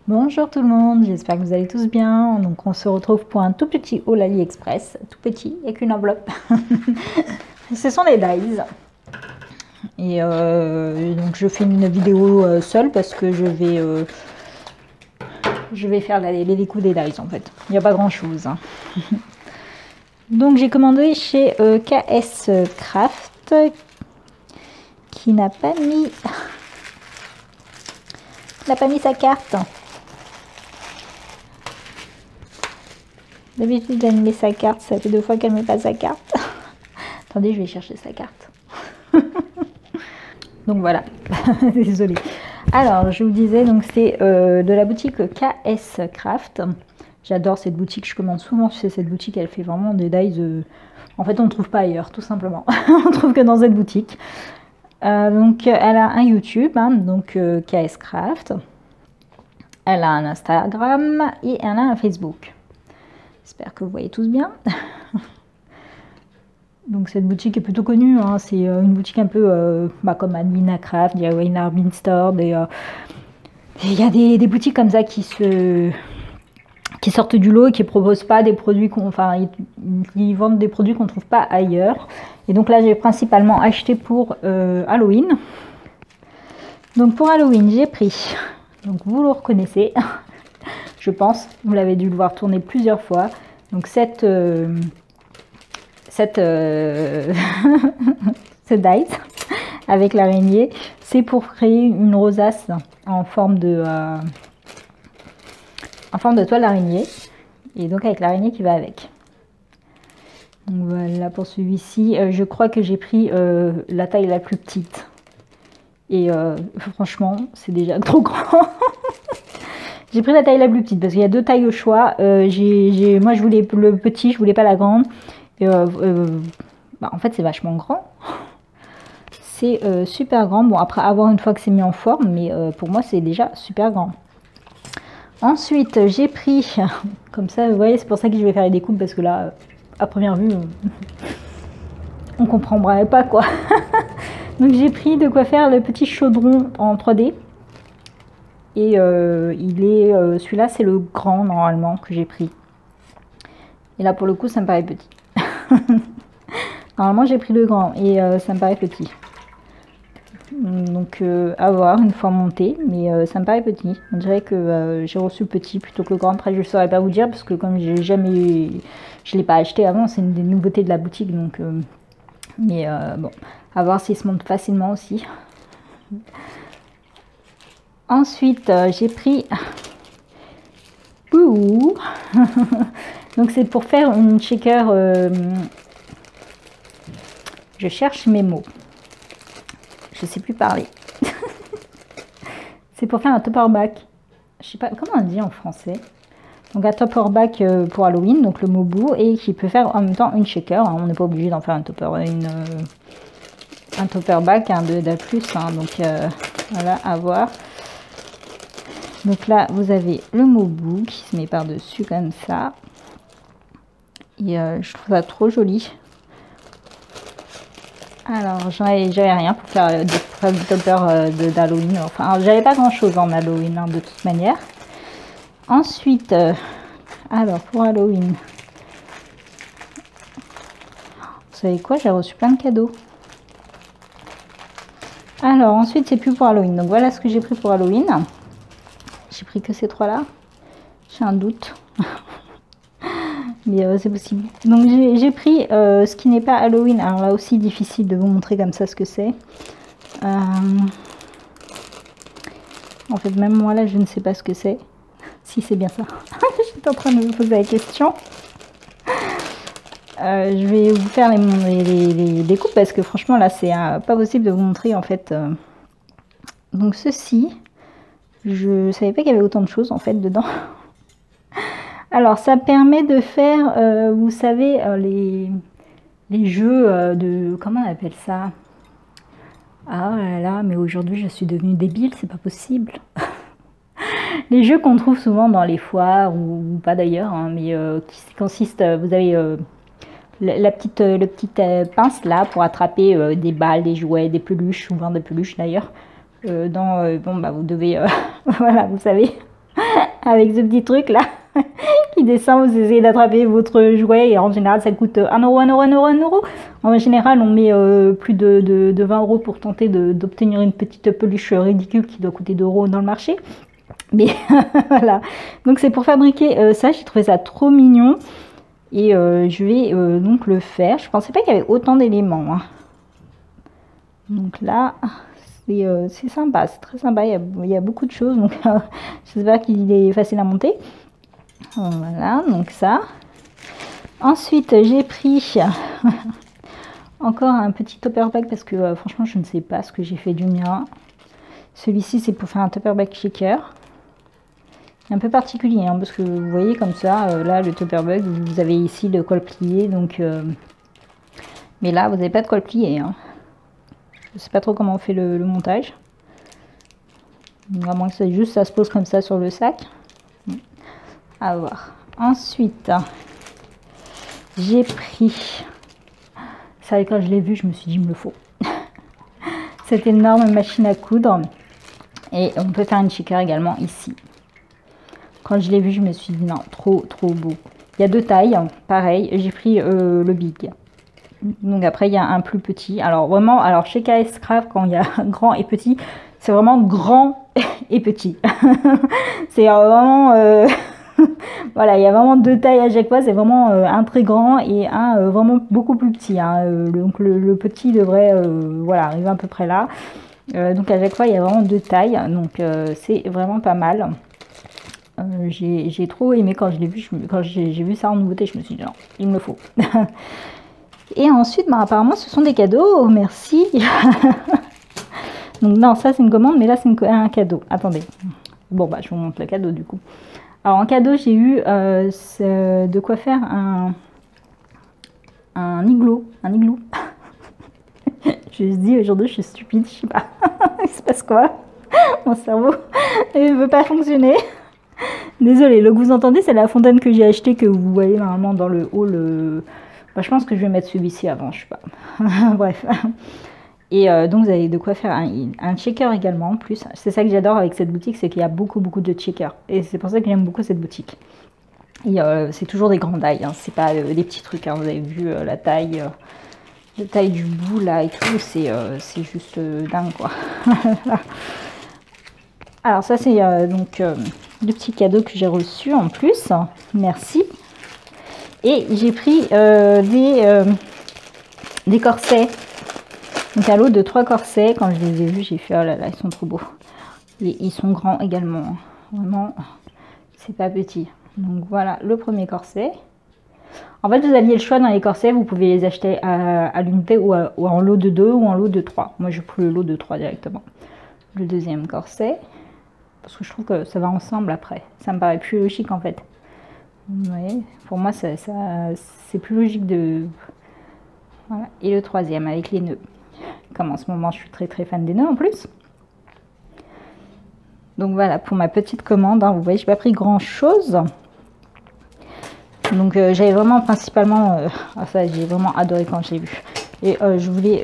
Bonjour tout le monde, j'espère que vous allez tous bien. Donc on se retrouve pour un tout petit haul AliExpress, tout petit, avec une enveloppe. Ce sont les dies. Et donc je fais une vidéo seule parce que je vais faire les coups des dies en fait. Il n'y a pas grand chose. Hein. Donc j'ai commandé chez KS Craft qui n'a pas mis sa carte. D'habitude, elle met sa carte. Ça fait 2 fois qu'elle ne met pas sa carte. Attendez, je vais chercher sa carte. Donc voilà. Désolée. Alors, je vous disais, donc c'est de la boutique KS Craft. J'adore cette boutique. Je commande souvent chez cette boutique. Elle fait vraiment des dies. En fait, on ne trouve pas ailleurs, tout simplement. On trouve que dans cette boutique. Donc, elle a un YouTube, hein, donc KS Craft. Elle a un Instagram et elle a un Facebook. J'espère que vous voyez tous bien. Donc cette boutique est plutôt connue, hein. C'est une boutique un peu comme Admina Craft, DIY Narbin Store. Il y a des boutiques comme ça qui sortent du lot et qui ne proposent pas des produits ils vendent des produits qu'on ne trouve pas ailleurs. Et donc là j'ai principalement acheté pour Halloween. Donc pour Halloween j'ai pris, donc vous le reconnaissez, je pense, vous l'avez dû le voir tourner plusieurs fois. Donc cette dies avec l'araignée, c'est pour créer une rosace en forme de toile d'araignée, et donc avec l'araignée qui va avec. Donc voilà pour celui-ci. Je crois que j'ai pris la taille la plus petite. Et franchement, c'est déjà trop grand. J'ai pris la taille la plus petite parce qu'il y a 2 tailles au choix. Moi, je voulais le petit, je voulais pas la grande. Et, en fait, c'est vachement grand. C'est super grand. Bon, après, à voir une fois que c'est mis en forme, mais pour moi, c'est déjà super grand. Ensuite, j'ai pris, comme ça, vous voyez, c'est pour ça que je vais faire les découpes parce que là, à première vue, on comprendrait pas quoi. Donc, j'ai pris de quoi faire le petit chaudron en 3D. Et celui-là, c'est le grand normalement que j'ai pris. Et là, pour le coup, ça me paraît petit. Normalement, j'ai pris le grand et ça me paraît petit. Donc, à voir une fois monté, mais ça me paraît petit. On dirait que j'ai reçu le petit plutôt que le grand. Après, je ne saurais pas vous dire parce que comme je l'ai pas acheté avant, c'est une des nouveautés de la boutique. Donc, bon, à voir s'il se monte facilement aussi. Ensuite, j'ai pris Bouh. Donc c'est pour faire une shaker. Je cherche mes mots. Je sais plus parler. C'est pour faire un topper back. Je sais pas comment on dit en français. Donc un topper back pour Halloween, donc le mot bout, et qui peut faire en même temps une shaker. Hein. On n'est pas obligé d'en faire un topper back, hein, de plus. Hein. Donc voilà, à voir. Donc là, vous avez le mot bout qui se met par-dessus comme ça. Et je trouve ça trop joli. Alors, j'avais rien pour faire du topper d'Halloween. Enfin, j'avais pas grand-chose en Halloween, hein, de toute manière. Ensuite, alors, pour Halloween, vous savez quoi? J'ai reçu plein de cadeaux. Alors, ensuite, c'est plus pour Halloween. Donc, voilà ce que j'ai pris pour Halloween. J'ai pris que ces 3-là. J'ai un doute. Mais c'est possible. Donc j'ai pris ce qui n'est pas Halloween. Alors là aussi, difficile de vous montrer comme ça ce que c'est. En fait, même moi là, je ne sais pas ce que c'est. Si c'est bien ça. J'étais en train de me poser la question. Je vais vous faire les découpes parce que franchement là, c'est pas possible de vous montrer en fait. Donc ceci... Je savais pas qu'il y avait autant de choses en fait dedans. Alors ça permet de faire, vous savez, les jeux de... Comment on appelle ça? Ah là là, mais aujourd'hui je suis devenue débile, c'est pas possible. Les jeux qu'on trouve souvent dans les foires, ou pas d'ailleurs, hein, mais qui consistent, vous avez le petite pince là pour attraper des balles, des jouets, des peluches, souvent des peluches d'ailleurs. Bon bah vous devez voilà, vous savez. avec ce petit truc là qui descend, vous essayez d'attraper votre jouet et en général ça coûte 1 euro, 1 euro, 1 euro, 1 euro. En général on met plus de 20 euros pour tenter d'obtenir une petite peluche ridicule qui doit coûter 2 euros dans le marché. Mais voilà, donc c'est pour fabriquer ça, j'ai trouvé ça trop mignon. Et je vais donc le faire. Je pensais pas qu'il y avait autant d'éléments. Hein. Donc là, c'est sympa, c'est très sympa. Il y a beaucoup de choses. Donc j'espère qu'il est facile à monter. Voilà, donc ça. Ensuite, j'ai pris encore un petit topper bag parce que franchement, je ne sais pas ce que j'ai fait du mien. Celui-ci, c'est pour faire un topper bag shaker. Un peu particulier hein, parce que vous voyez comme ça là le topper bag vous avez ici le col plié donc mais là vous n'avez pas de col plié hein. Je sais pas trop comment on fait le montage, à moins que c'est juste ça se pose comme ça sur le sac. À voir. Ensuite j'ai pris ça, quand je l'ai vu je me suis dit il me le faut. Cette énorme machine à coudre et on peut faire une shaker également ici. Quand je l'ai vu, je me suis dit non, trop beau. Il y a deux tailles, pareil. J'ai pris le big. Donc après, il y a un plus petit. Alors vraiment, alors chez KS Craft, quand il y a grand et petit, c'est vraiment grand et petit. C'est vraiment... voilà, il y a vraiment deux tailles à chaque fois. C'est vraiment un très grand et un vraiment beaucoup plus petit. Hein. Donc le petit devrait voilà, arriver à peu près là. Donc à chaque fois, il y a vraiment deux tailles. Donc c'est vraiment pas mal. J'ai trop aimé quand je l'ai vu, quand j'ai vu ça en nouveauté, je me suis dit non, il me le faut. Et ensuite, bah, apparemment ce sont des cadeaux, merci. Donc non, ça c'est une commande, mais là c'est un cadeau. Attendez, bon bah je vous montre le cadeau du coup. Alors en cadeau j'ai eu de quoi faire un igloo. Je me dis aujourd'hui je suis stupide, je sais pas, il se passe quoi. Mon cerveau ne veut pas fonctionner. Désolée, le que vous entendez, c'est la fontaine que j'ai achetée, que vous voyez normalement dans le hall. Bah, je pense que je vais mettre celui-ci avant, je sais pas. Bref. Et donc, vous avez de quoi faire un checker également, en plus. C'est ça que j'adore avec cette boutique, c'est qu'il y a beaucoup de checkers. Et c'est pour ça que j'aime beaucoup cette boutique. Et c'est toujours des grandes tailles, hein. C'est pas des petits trucs, hein. Vous avez vu la taille du bout, là, et tout. C'est juste dingue, quoi. Alors, ça, c'est donc... le petit cadeau que j'ai reçu en plus, merci. Et j'ai pris des corsets, donc un lot de 3 corsets. Quand je les ai vus, j'ai fait oh là là, ils sont trop beaux. Et ils sont grands également, vraiment, c'est pas petit. Donc voilà le premier corset. En fait, vous aviez le choix dans les corsets, vous pouvez les acheter à l'unité ou en lot de 2 ou en lot de 3. Moi, j'ai pris le lot de 3 directement. Le deuxième corset. Parce que je trouve que ça va ensemble après. Ça me paraît plus logique en fait. Ouais, pour moi, c'est plus logique de... Voilà. Et le troisième avec les nœuds. Comme en ce moment, je suis très fan des nœuds en plus. Donc voilà, pour ma petite commande. Hein, vous voyez, je n'ai pas pris grand chose. Donc j'avais vraiment principalement... ça, j'ai vraiment adoré quand j'ai vu. Et je voulais...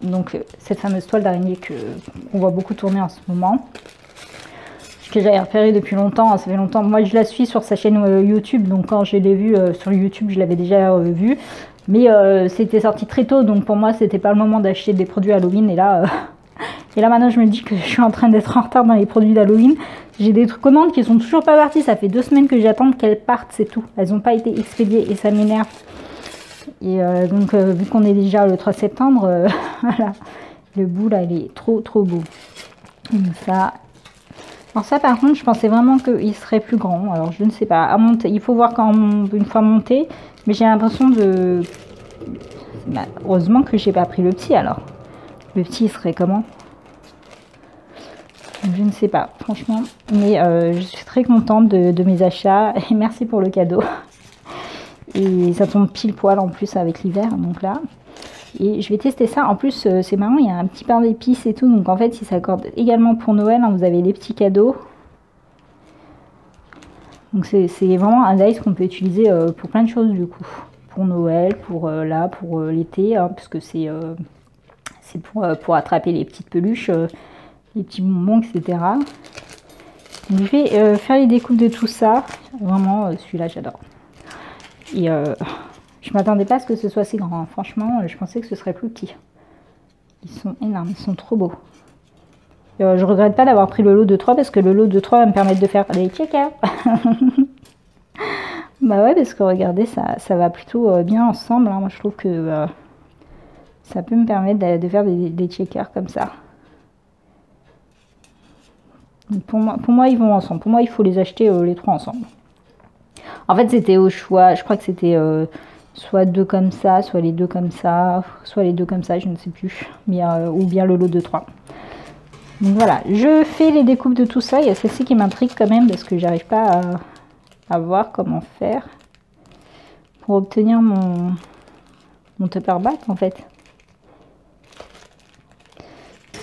donc cette fameuse toile d'araignée qu'on voit beaucoup tourner en ce moment. Que j'avais repéré depuis longtemps, ça fait longtemps. Moi je la suis sur sa chaîne YouTube, donc quand je l'ai vue sur YouTube, je l'avais déjà vue. Mais c'était sorti très tôt, donc pour moi c'était pas le moment d'acheter des produits Halloween. Et là maintenant je me dis que je suis en train d'être en retard dans les produits d'Halloween. J'ai des commandes qui sont toujours pas parties, ça fait 2 semaines que j'attends qu'elles partent, c'est tout. Elles n'ont pas été expédiées et ça m'énerve. Et donc vu qu'on est déjà le 3 septembre, voilà, le bout là il est trop beau. Donc ça... Alors ça par contre je pensais vraiment qu'il serait plus grand, alors je ne sais pas, à monter, il faut voir quand une fois monté, mais j'ai l'impression de... Bah, heureusement que j'ai pas pris le petit alors. Le petit il serait comment? Je ne sais pas franchement, mais je suis très contente de mes achats et merci pour le cadeau. Et ça tombe pile poil en plus avec l'hiver, donc là. Et je vais tester ça. En plus, c'est marrant, il y a un petit pain d'épices et tout. Donc en fait, si ça s'accorde également pour Noël, hein, vous avez les petits cadeaux. Donc c'est vraiment un dice qu'on peut utiliser pour plein de choses du coup. Pour Noël, pour l'été, hein, parce que c'est pour attraper les petites peluches, les petits bonbons, etc. Donc, je vais faire les découpes de tout ça. Vraiment, celui-là, j'adore. Et je m'attendais pas à ce que ce soit si grand. Franchement, je pensais que ce serait plus petit. Ils sont énormes, ils sont trop beaux. Je regrette pas d'avoir pris le lot de 3 parce que le lot de 3 va me permettre de faire des checkers. Bah ouais, parce que regardez, ça va plutôt bien ensemble. Hein. Moi, je trouve que ça peut me permettre de faire des checkers comme ça. Pour moi, ils vont ensemble. Pour moi, il faut les acheter les 3 ensemble. En fait, c'était au choix. Je crois que c'était soit 2 comme ça, soit les 2 comme ça, soit les 2 comme ça, je ne sais plus. Mais, ou bien le lot de 3. Donc voilà, je fais les découpes de tout ça. Il y a celle-ci qui m'intrigue quand même parce que j'arrive pas à voir comment faire pour obtenir mon tupper bag en fait.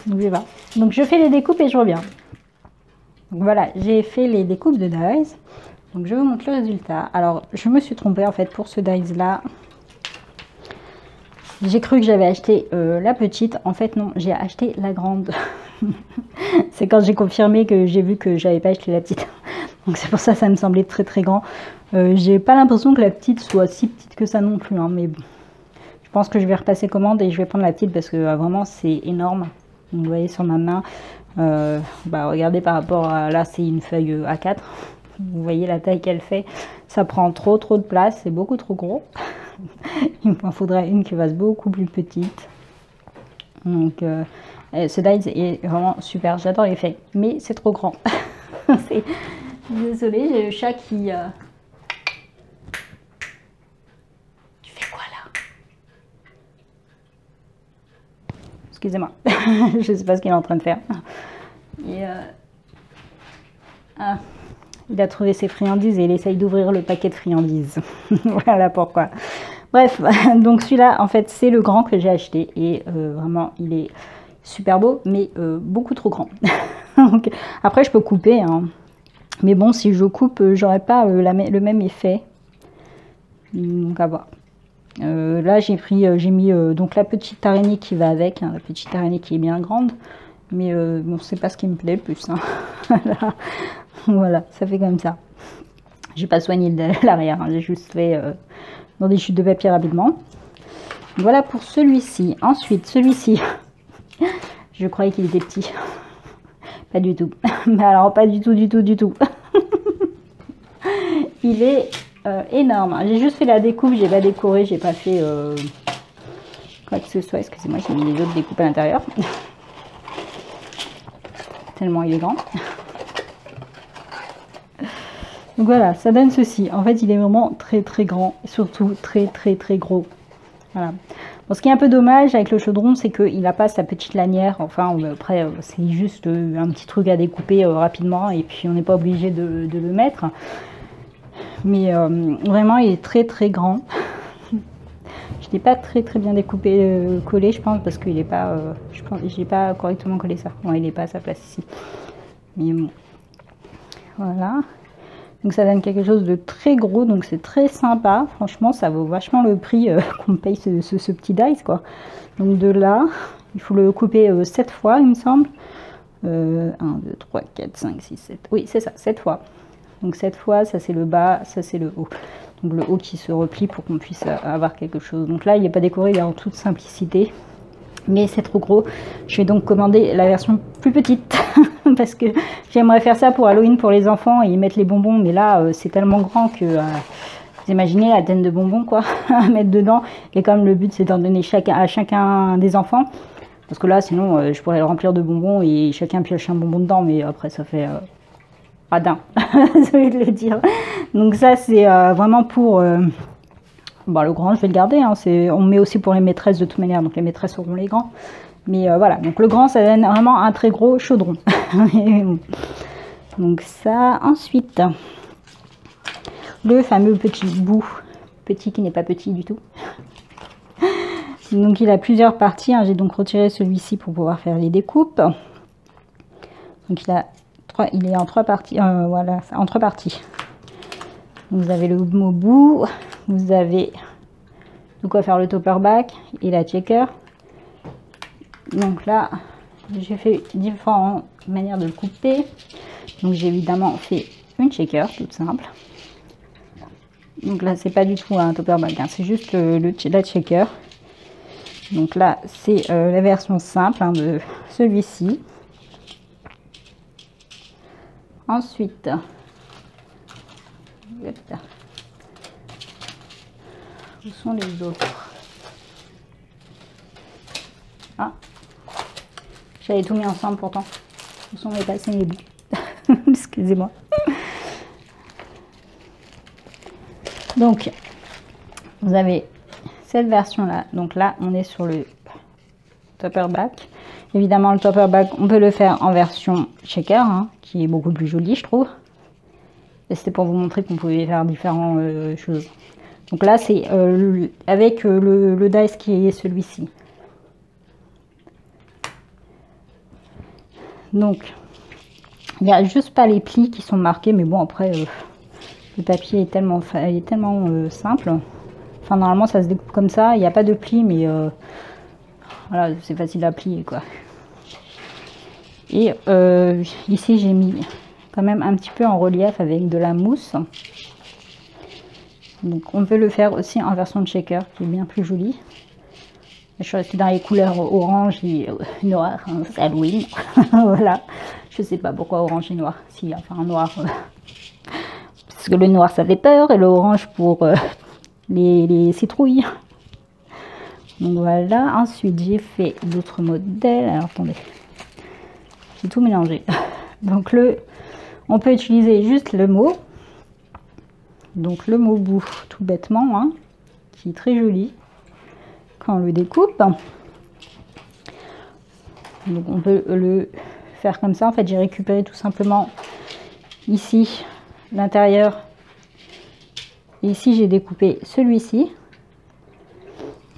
Donc je vais voir. Donc je fais les découpes et je reviens. Donc voilà, j'ai fait les découpes de dies. Donc je vous montre le résultat. Alors je me suis trompée en fait pour ce dies là. J'ai cru que j'avais acheté la petite. En fait non, j'ai acheté la grande. C'est quand j'ai confirmé que j'ai vu que j'avais pas acheté la petite. Donc c'est pour ça que ça me semblait très très grand. J'ai pas l'impression que la petite soit si petite que ça non plus. Hein, mais bon. Je pense que je vais repasser commande et je vais prendre la petite parce que vraiment c'est énorme. Donc, vous voyez sur ma main. Bah, regardez par rapport à là, c'est une feuille A4. Vous voyez la taille qu'elle fait. Ça prend trop de place. C'est beaucoup trop gros. Il m'en faudrait une qui fasse beaucoup plus petite. Donc ce dies est vraiment super. J'adore les feuilles. Mais c'est trop grand. Désolée, j'ai le chat qui... Tu fais quoi là? Excusez-moi. Je sais pas ce qu'il est en train de faire. Et il a trouvé ses friandises et il essaye d'ouvrir le paquet de friandises. Voilà pourquoi. Bref, donc celui-là, en fait, c'est le grand que j'ai acheté. Et vraiment, il est super beau, mais beaucoup trop grand. Donc, après, je peux couper. Hein. Mais bon, si je coupe, j'aurai pas le même effet. Donc, à voir. Là, j'ai mis donc la petite araignée qui va avec. Hein, la petite araignée qui est bien grande. Mais bon, c'est pas ce qui me plaît le plus. Hein. Voilà. Voilà, ça fait comme ça. J'ai pas soigné l'arrière, hein, j'ai juste fait dans des chutes de papier rapidement. Voilà pour celui-ci. Ensuite, celui-ci, je croyais qu'il était petit. Pas du tout. Mais alors, pas du tout. Il est énorme. J'ai juste fait la découpe, j'ai pas décoré, j'ai pas fait quoi que ce soit. Excusez-moi, j'ai mis les autres découpes à l'intérieur. Tellement il est grand. Donc voilà, ça donne ceci. En fait, il est vraiment très grand et surtout très gros. Voilà. Bon, ce qui est un peu dommage avec le chaudron, c'est qu'il n'a pas sa petite lanière. Enfin, après, c'est juste un petit truc à découper rapidement et puis on n'est pas obligé de le mettre. Mais vraiment, il est très grand. Je n'ai pas très bien découpé, collé, je pense, parce qu'il n'est pas, je pense, j'ai pas correctement collé ça. Bon, il n'est pas à sa place ici. Mais bon, voilà. Donc ça donne quelque chose de très gros, donc c'est très sympa. Franchement, ça vaut vachement le prix qu'on paye ce petit dice, quoi. Donc de là, il faut le couper 7 fois, il me semble. 1, 2, 3, 4, 5, 6, 7. Oui, c'est ça, 7 fois. Donc 7 fois, ça c'est le bas, ça c'est le haut. Donc le haut qui se replie pour qu'on puisse avoir quelque chose. Donc là, il n'est pas décoré, il est en toute simplicité. Mais c'est trop gros. Je vais donc commander la version plus petite. Parce que j'aimerais faire ça pour Halloween pour les enfants et y mettre les bonbons. Mais là, c'est tellement grand que... vous imaginez la tête de bonbons, quoi, à mettre dedans. Et comme le but, c'est d'en donner à chacun des enfants. Parce que là, sinon, je pourrais le remplir de bonbons et chacun pioche un bonbon dedans. Mais après, ça fait... radin, je vais le dire. Donc ça, c'est vraiment pour... Bon, le grand, je vais le garder. Hein, on met aussi pour les maîtresses de toute manière. Donc les maîtresses auront les grands. Mais voilà, donc le grand, ça donne vraiment un très gros chaudron. Donc ça, ensuite, le fameux petit bout. Petit qui n'est pas petit du tout. Donc il a plusieurs parties. Hein. J'ai donc retiré celui-ci pour pouvoir faire les découpes. Donc il est en 3 parties. Voilà, en 3 parties. Vous avez le mot bout. Vous avez de quoi faire le topper back et la checker. Donc là, j'ai fait différentes manières de le couper. Donc j'ai évidemment fait une shaker toute simple. Donc là c'est pas du tout un topper bag, hein, c'est juste la shaker. Donc là c'est la version simple, hein, de celui-ci. Ensuite, où sont les autres? Ah, j'avais tout mis ensemble pourtant. Où sont mes passés mes bouts? Excusez-moi. Donc, vous avez cette version-là. Donc là, on est sur le topper back. Évidemment, le topper back, on peut le faire en version shaker, hein, qui est beaucoup plus jolie, je trouve. Et c'était pour vous montrer qu'on pouvait faire différentes choses. Donc là, c'est avec le dice qui est celui-ci. Donc, il n'y a juste pas les plis qui sont marqués, mais bon, après, le papier est tellement simple. Enfin, normalement, ça se découpe comme ça. Il n'y a pas de plis, mais voilà, c'est facile à plier, quoi. Et ici, j'ai mis quand même un petit peu en relief avec de la mousse. Donc, on peut le faire aussi en version de shaker, qui est bien plus jolie. Je suis restée dans les couleurs orange et noir, hein, c'est Halloween. Voilà, je sais pas pourquoi orange et noir. Si, enfin noir, parce que le noir ça fait peur et l'orange pour les citrouilles. Donc voilà, ensuite j'ai fait d'autres modèles. Alors attendez, j'ai tout mélangé. Donc on peut utiliser juste le mot. Donc le mot bout, tout bêtement, hein, qui est très joli. Quand on le découpe, donc on peut le faire comme ça. En fait, j'ai récupéré tout simplement ici l'intérieur, et ici j'ai découpé celui-ci.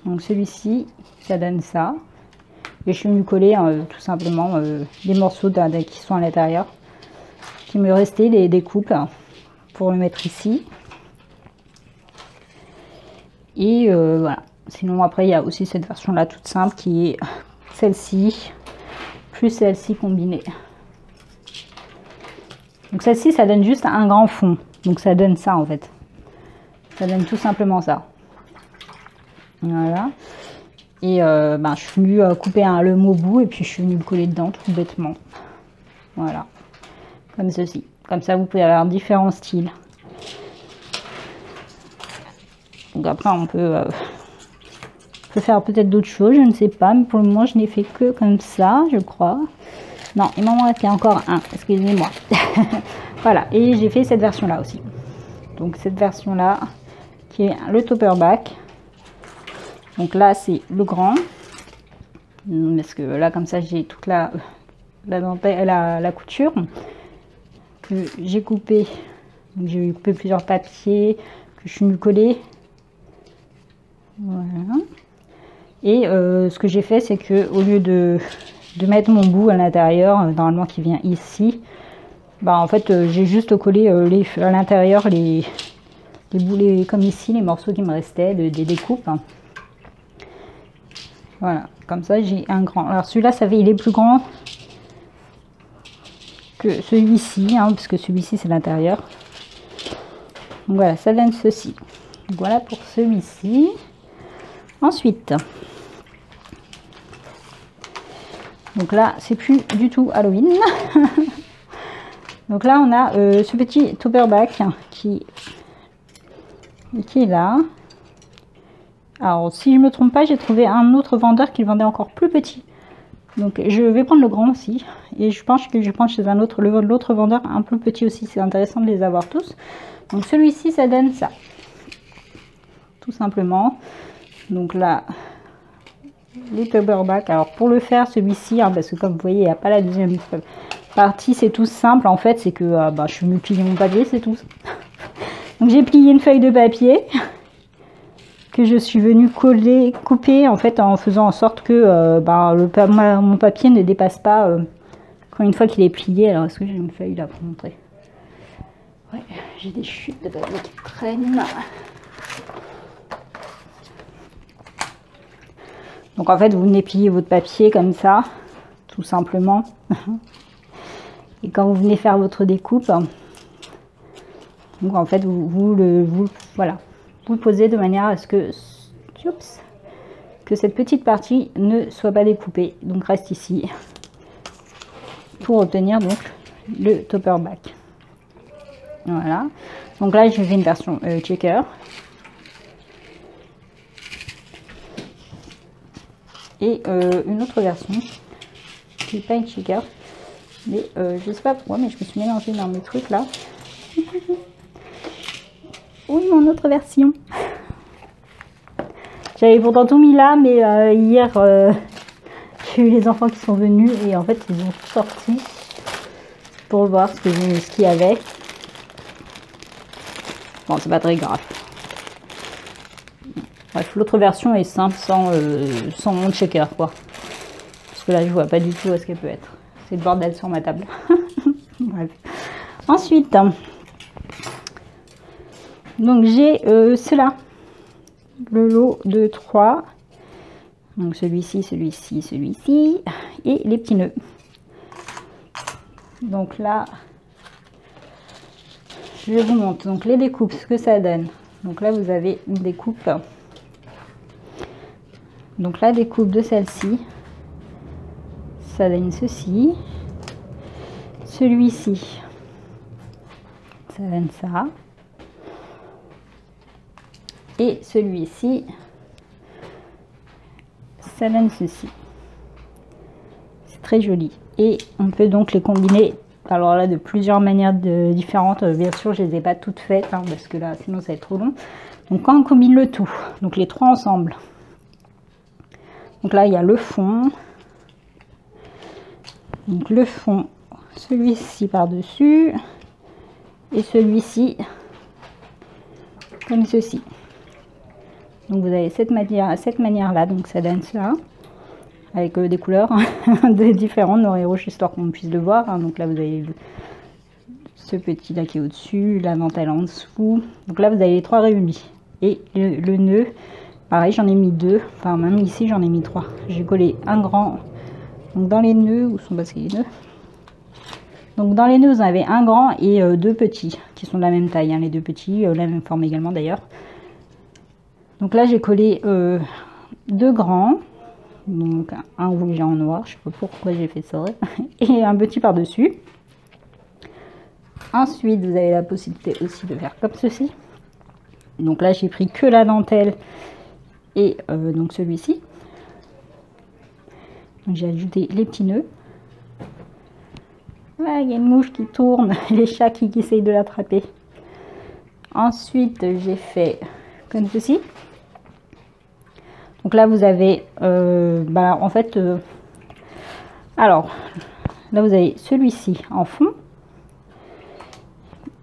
Donc celui-ci, ça donne ça, et je suis venue coller tout simplement les morceaux qui sont à l'intérieur, qui me restaient, les découpes, pour le mettre ici. Et voilà. Sinon après il y a aussi cette version là toute simple qui est celle-ci plus celle-ci combinée. Donc celle-ci ça donne juste un grand fond, donc ça donne ça en fait, ça donne tout simplement ça. Voilà. Et je suis venue couper le mot bout et puis je suis venue le coller dedans tout bêtement. Voilà, comme ceci. Comme ça vous pouvez avoir différents styles. Donc après on peut faire peut-être d'autres choses, je ne sais pas, mais pour le moment je n'ai fait que comme ça, je crois. Non, il m'en restait encore un, excusez-moi. Voilà, et j'ai fait cette version là aussi. Donc cette version là qui est le topper back. Donc là c'est le grand, parce que là comme ça j'ai toute la dentelle, la couture que j'ai coupé. Donc j'ai coupé plusieurs papiers que je suis venue coller. Voilà. Et ce que j'ai fait, c'est que au lieu de mettre mon bout à l'intérieur, normalement qui vient ici, en fait j'ai juste collé à l'intérieur les boulets comme ici, les morceaux qui me restaient des découpes. Voilà, comme ça j'ai un grand. Alors celui-là, il est plus grand que celui-ci, hein, parce que celui-ci c'est l'intérieur. Donc voilà, ça donne ceci. Donc, voilà pour celui-ci. Ensuite, donc là c'est plus du tout Halloween. Donc là on a ce petit topper back qui est là. Alors si je me trompe pas, j'ai trouvé un autre vendeur qui le vendait encore plus petit. Donc je vais prendre le grand aussi, et je pense que je vais prendre chez l'autre vendeur un plus petit aussi. C'est intéressant de les avoir tous. Donc celui-ci ça donne ça, tout simplement. Donc là, les topper back. Alors pour le faire, celui-ci, hein, parce que comme vous voyez, il n'y a pas la deuxième partie, c'est tout simple en fait. C'est que je suis venue plier mon papier, c'est tout. Donc j'ai plié une feuille de papier que je suis venue couper en fait, en faisant en sorte que mon papier ne dépasse pas quand une fois qu'il est plié. Alors est-ce que j'ai une feuille là pour montrer? Ouais, j'ai des chutes de papier qui traînent. Donc en fait, vous venez plier votre papier comme ça, tout simplement. Et quand vous venez faire votre découpe, donc en fait vous le posez de manière à ce que, que cette petite partie ne soit pas découpée. Donc reste ici pour obtenir donc le topper back. Voilà. Donc là j'ai fait une version checker. Et une autre version qui n'est pas une checker. Mais je sais pas pourquoi, mais je me suis mélangée dans mes trucs là. Oui, mon autre version. J'avais pourtant tout mis là, mais hier, j'ai eu les enfants qui sont venus et en fait, ils ont tout sorti pour voir ce qu'il y avait. Bon, c'est pas très grave. Bref, l'autre version est simple sans mon checker, quoi. Parce que là, je vois pas du tout où est-ce qu'elle peut être. C'est le bordel sur ma table. Bref. Ensuite, donc j'ai cela. Le lot de 3. Donc celui-ci, celui-ci, celui-ci. Et les petits nœuds. Donc là, je vous montre. Donc les découpes, ce que ça donne. Donc là, vous avez une découpe. Donc la découpe de celle-ci, ça donne ceci. Celui-ci, ça donne ça. Et celui-ci, ça donne ceci. C'est très joli. Et on peut donc les combiner, alors là, de plusieurs manières différentes. Bien sûr, je ne les ai pas toutes faites, hein, parce que là, sinon ça va être trop long. Donc quand on combine le tout, donc les trois ensemble. Donc là, il y a le fond. Donc le fond, celui-ci par-dessus. Et celui-ci, comme ceci. Donc vous avez cette manière-là, donc ça donne ça. Avec des couleurs différentes, noir et rouge, histoire qu'on puisse le voir. Hein. Donc là, vous avez ce petit là qui est au-dessus, la dentelle en dessous. Donc là, vous avez les trois réunis. Et le nœud, pareil, j'en ai mis 2. Enfin, même ici, j'en ai mis 3. J'ai collé un grand. Donc dans les nœuds, où sont passés les nœuds? Donc dans les nœuds, vous avez un grand et 2 petits, qui sont de la même taille. Hein, les 2 petits, la même forme également d'ailleurs. Donc là, j'ai collé 2 grands. Donc un rouge et en noir, je sais pas pourquoi j'ai fait ça. Et un petit par-dessus. Ensuite, vous avez la possibilité aussi de faire comme ceci. Donc là, j'ai pris que la dentelle et donc celui-ci. J'ai ajouté les petits nœuds. Ah, il y a une mouche qui tourne, les chats qui essayent de l'attraper. Ensuite, j'ai fait comme ceci. Donc là, vous avez, en fait, alors, là, vous avez celui-ci en fond.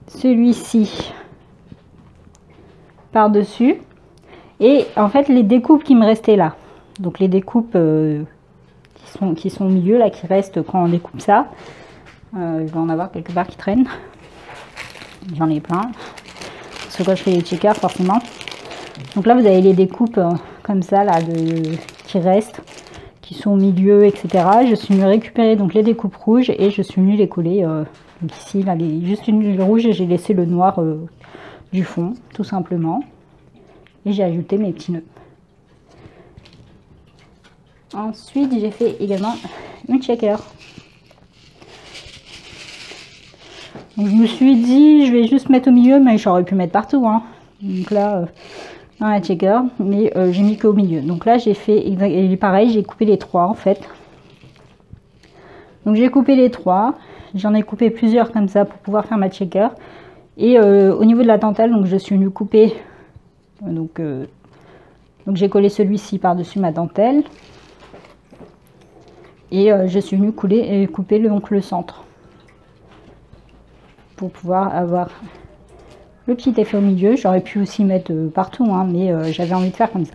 Celui-ci par-dessus. Et en fait, les découpes qui me restaient là. Donc, les découpes qui sont au milieu, là, qui restent quand on découpe ça. Il va en avoir quelque part qui traînent. J'en ai plein. Parce que quand je fais les checkers, forcément. Donc là, vous avez les découpes comme ça, là, qui restent, qui sont au milieu, etc. Je suis venue récupérer donc les découpes rouges et je suis venue les coller donc ici, là, juste une ligne rouge et j'ai laissé le noir du fond, tout simplement. Et j'ai ajouté mes petits nœuds. Ensuite, j'ai fait également une checker. Donc, je me suis dit, je vais juste mettre au milieu, mais j'aurais pu mettre partout. Hein. Donc là, dans la checker, mais j'ai mis qu'au milieu. Donc là, j'ai fait pareil, j'ai coupé les 3 en fait. Donc j'ai coupé les 3. J'en ai coupé plusieurs comme ça pour pouvoir faire ma checker. Et au niveau de la dentelle, donc je suis venue couper. Donc j'ai collé celui-ci par-dessus ma dentelle. Et je suis venue couper donc le centre. Pour pouvoir avoir le petit effet au milieu. J'aurais pu aussi mettre partout, hein, mais j'avais envie de faire comme ça.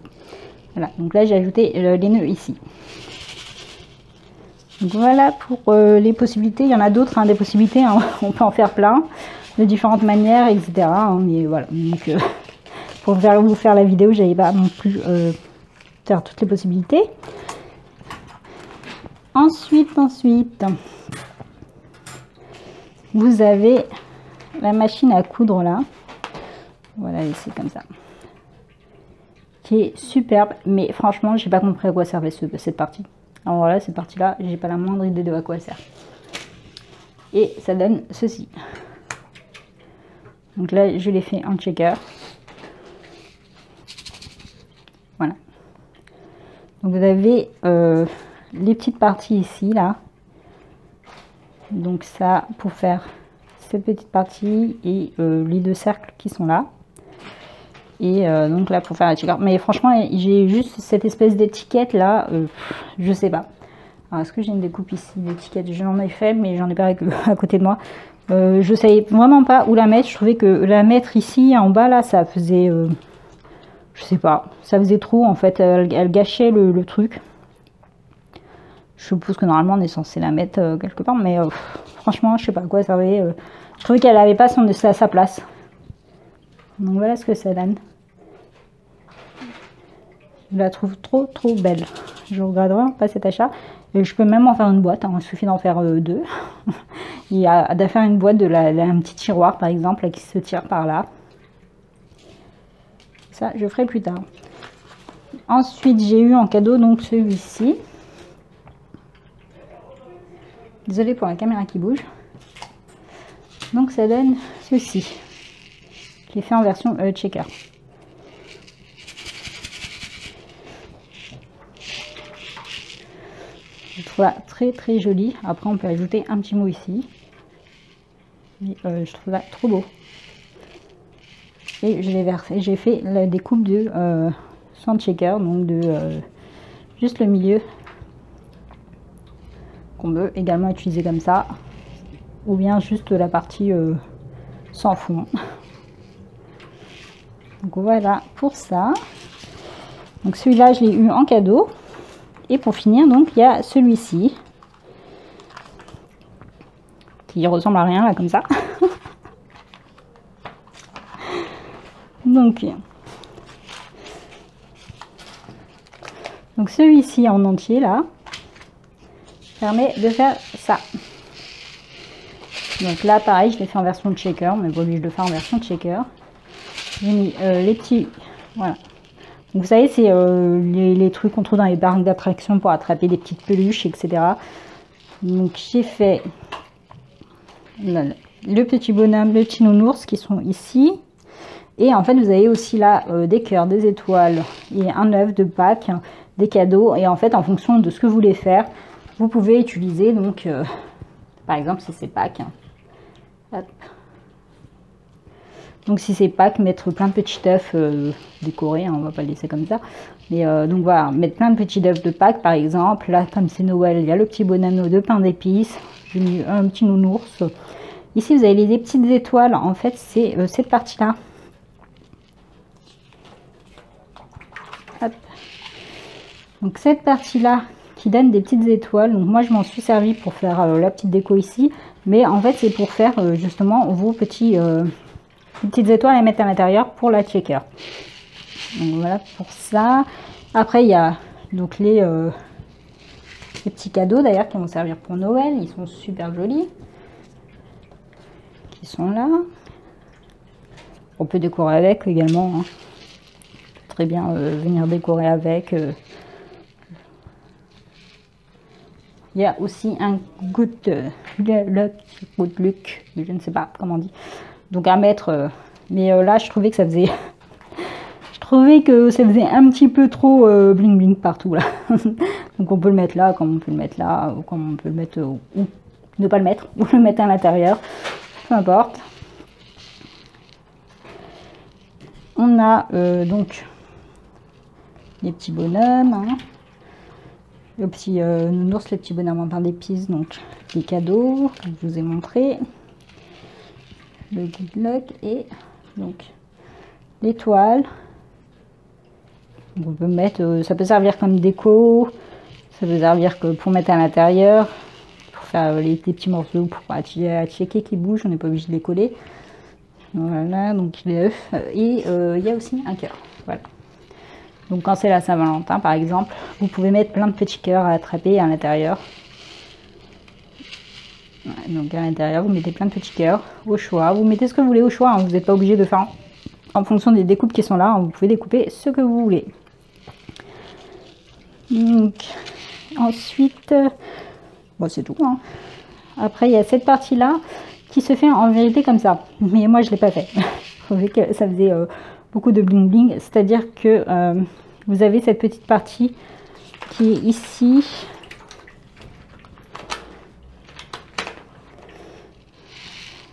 Voilà, donc là j'ai ajouté les nœuds ici. Donc voilà pour les possibilités. Il y en a d'autres, hein, des possibilités, hein. On peut en faire plein, de différentes manières, etc. Hein, mais voilà, donc pour vous faire la vidéo, j'avais pas non plus faire toutes les possibilités. Ensuite, vous avez la machine à coudre là. Voilà, c'est comme ça. Qui est superbe, mais franchement, j'ai pas compris à quoi servait cette partie. Alors voilà, cette partie-là, j'ai pas la moindre idée de à quoi elle sert. Et ça donne ceci. Donc là, je l'ai fait en checker. Voilà. Donc vous avez les petites parties ici, là. Donc ça, pour faire cette petite partie et les deux cercles qui sont là. Et donc là, pour faire la checker. Mais franchement, j'ai juste cette espèce d'étiquette là, je sais pas. Alors, est-ce que j'ai une découpe ici d'étiquette? J'en ai fait, mais j'en ai pas à côté de moi. Je savais vraiment pas où la mettre. Je trouvais que la mettre ici en bas là, ça faisait, je sais pas, ça faisait trop en fait. Elle gâchait le truc. Je suppose que normalement on est censé la mettre quelque part, mais franchement, je sais pas à quoi ça servait. Je trouvais qu'elle avait pas sa place. Donc voilà ce que ça donne. Je la trouve trop belle. Je regrette vraiment pas cet achat. Et je peux même en faire une boîte, hein. Il suffit d'en faire deux. Il y a de faire une boîte de un petit tiroir par exemple qui se tire par là. Ça je ferai plus tard. Ensuite j'ai eu en cadeau donc celui-ci. Désolée pour la caméra qui bouge. Donc ça donne ceci, qui est fait en version checker. Je trouve ça très joli. Après on peut ajouter un petit mot ici. Mais je trouve ça trop beau. Et je l'ai versé. J'ai fait la découpe de sans checker, donc de juste le milieu, qu'on peut également utiliser comme ça, ou bien juste la partie sans fond. Donc voilà pour ça. Donc celui-là je l'ai eu en cadeau. Et pour finir, donc il y a celui-ci qui ressemble à rien là comme ça. donc celui-ci en entier là permet de faire ça. Donc là pareil, je l'ai fait en version checker, mais bon, lui je le fais en version checker. J'ai mis les petits, voilà. Donc, vous savez, c'est les trucs qu'on trouve dans les parcs d'attractions pour attraper des petites peluches, etc. Donc j'ai fait le petit bonhomme, le petit nounours qui sont ici. Et en fait, vous avez aussi là des cœurs, des étoiles et un œuf de Pâques, des cadeaux. Et en fait, en fonction de ce que vous voulez faire, vous pouvez utiliser, donc, par exemple, si c'est Pâques. Hop. Donc si c'est Pâques, mettre plein de petits œufs décorés, hein, on va pas le laisser comme ça. Mais donc voilà, mettre plein de petits œufs de Pâques par exemple. Là comme c'est Noël, il y a le petit bonhomme de pain d'épices. J'ai mis un petit nounours. Ici vous avez des petites étoiles, en fait c'est cette partie-là. Donc cette partie-là qui donne des petites étoiles. Donc moi je m'en suis servi pour faire la petite déco ici. Mais en fait c'est pour faire justement vos petits... petites étoiles à mettre à l'intérieur pour la checker. Donc voilà pour ça. Après il y a donc les petits cadeaux d'ailleurs qui vont servir pour Noël. Ils sont super jolis. Qui sont là. On peut décorer avec également. Hein. Très bien venir décorer avec. Il y a aussi un goutte luck, je ne sais pas comment on dit. Donc à mettre, mais là je trouvais que ça faisait, un petit peu trop bling bling partout là. Donc on peut le mettre là, comme on peut le mettre là, ou comme on peut le mettre, ou ne pas le mettre, ou le mettre à l'intérieur, peu importe. On a donc les petits bonhommes, hein. Le petit nounours, les petits bonhommes en pain d'épices, donc les cadeaux que je vous ai montré. Le good luck et donc l'étoile. On peut mettre, ça peut servir comme déco, ça peut servir que pour mettre à l'intérieur, pour faire des petits morceaux pour checker qui bougent, on n'est pas obligé de les coller. Voilà, donc les œufs et il y a aussi un cœur. Voilà. Donc quand c'est la Saint-Valentin par exemple, vous pouvez mettre plein de petits cœurs à attraper à l'intérieur. Ouais, donc à l'intérieur, vous mettez plein de petits cœurs au choix. Vous mettez ce que vous voulez au choix, hein. Vous n'êtes pas obligé de faire en fonction des découpes qui sont là. Hein. Vous pouvez découper ce que vous voulez. Donc, ensuite, bon, c'est tout. Hein. Après, il y a cette partie-là qui se fait en vérité comme ça. Mais moi, je ne l'ai pas fait. Je trouvais que ça faisait beaucoup de bling bling. C'est-à-dire que vous avez cette petite partie qui est ici.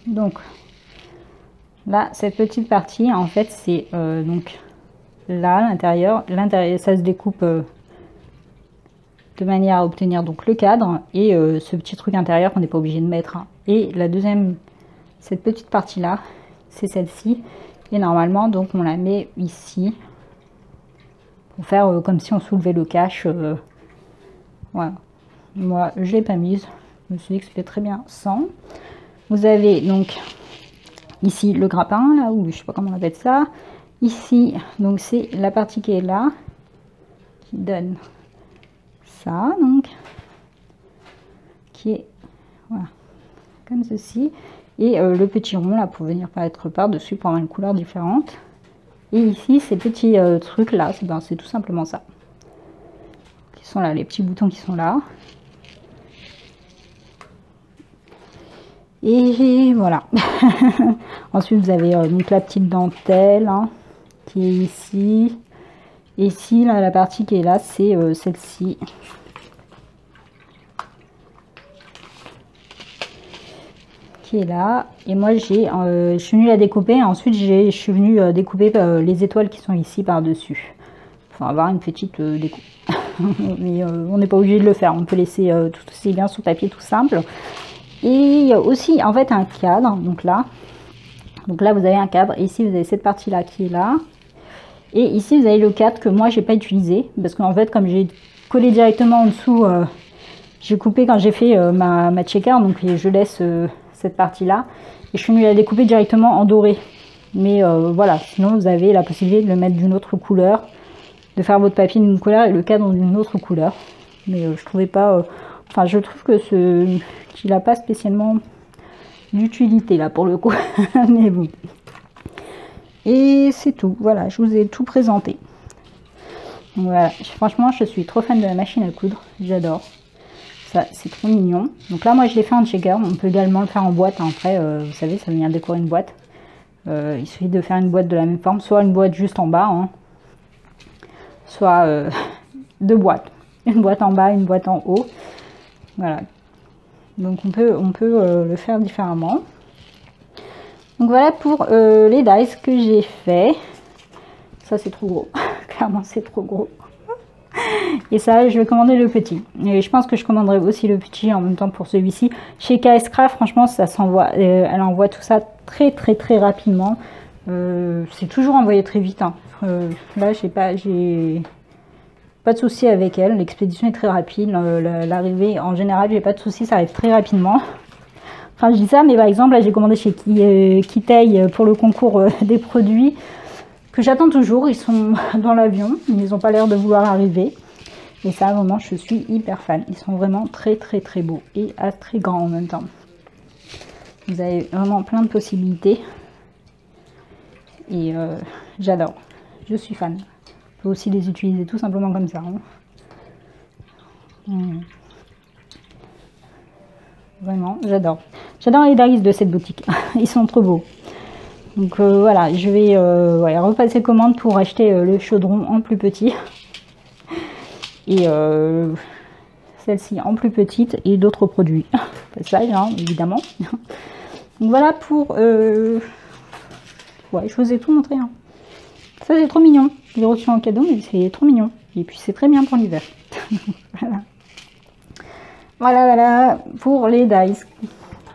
Donc là, cette petite partie, en fait, c'est donc là, l'intérieur, ça se découpe de manière à obtenir donc le cadre et ce petit truc intérieur qu'on n'est pas obligé de mettre. Hein. Et la deuxième, cette petite partie là, c'est celle-ci. Et normalement, donc on la met ici pour faire comme si on soulevait le cache. Voilà. Moi, je l'ai pas mise. Je me suis dit que c'était très bien sans. Vous avez donc ici le grappin, là, ou je sais pas comment on appelle ça. Ici, donc c'est la partie qui est là, qui donne ça, donc, qui est, voilà, comme ceci. Et le petit rond, là, pour venir être par-dessus pour avoir une couleur différente. Et ici, ces petits trucs là, c'est tout simplement ça. Qui sont là, les petits boutons qui sont là. Et voilà. Ensuite, vous avez donc la petite dentelle hein, qui est ici. Et ici, là, la partie qui est là, c'est celle-ci. Qui est là. Et moi, je suis venue la découper. Ensuite, je suis venue découper les étoiles qui sont ici par-dessus. Pour avoir une petite découpe. Mais on n'est pas obligé de le faire. On peut laisser tout aussi bien sur papier tout simple. Et il y a aussi en fait un cadre, donc là vous avez un cadre, et ici vous avez cette partie là qui est là, et ici vous avez le cadre que moi j'ai pas utilisé, parce qu'en fait comme j'ai collé directement en dessous, j'ai coupé quand j'ai fait ma checker, donc je laisse cette partie là, et je suis venue la découper directement en doré, mais voilà, sinon vous avez la possibilité de le mettre d'une autre couleur, de faire votre papier d'une couleur et le cadre d'une autre couleur, mais je trouvais pas... Enfin, je trouve que qu'il n'a pas spécialement d'utilité là pour le coup. Mais bon. Et c'est tout. Voilà, je vous ai tout présenté. Donc, voilà. Franchement, je suis trop fan de la machine à coudre. J'adore. Ça, c'est trop mignon. Donc là, moi, je l'ai fait en checker. On peut également le faire en boîte. Hein. Après, vous savez, ça vient décorer une boîte. Il suffit de faire une boîte de la même forme. Soit une boîte juste en bas. Hein, soit deux boîtes. Une boîte en bas, une boîte en haut. Voilà, donc on peut le faire différemment. Donc voilà pour les dice que j'ai fait. Ça c'est trop gros, clairement c'est trop gros. Et ça je vais commander le petit. Et je pense que je commanderai aussi le petit en même temps pour celui-ci. Chez KS Craft, franchement ça s'envoie, elle envoie tout ça très rapidement. C'est toujours envoyé très vite. Hein. Là j'ai pas de souci avec elle, l'expédition est très rapide, l'arrivée en général j'ai pas de souci, ça arrive très rapidement. Enfin je dis ça, mais par exemple là j'ai commandé chez Kitaï pour le concours des produits que j'attends toujours, ils sont dans l'avion, ils n'ont pas l'air de vouloir arriver. Et ça vraiment je suis hyper fan, ils sont vraiment très beaux et très grands en même temps. Vous avez vraiment plein de possibilités et j'adore, je suis fan. On peut aussi les utiliser tout simplement comme ça. Hein. Vraiment, j'adore. J'adore les dice de cette boutique. Ils sont trop beaux. Donc voilà, je vais repasser commande pour acheter le chaudron en plus petit. Et celle-ci en plus petite et d'autres produits. Passage, hein, évidemment. Donc voilà pour... ouais, je vous ai tout montré. Hein. Ça c'est trop mignon. Je l'ai reçu en cadeau, mais c'est trop mignon. Et puis c'est très bien pour l'hiver. Voilà pour les dice.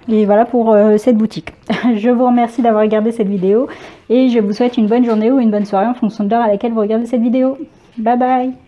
Et voilà pour cette boutique. Je vous remercie d'avoir regardé cette vidéo. Et je vous souhaite une bonne journée ou une bonne soirée en fonction de l'heure à laquelle vous regardez cette vidéo. Bye bye.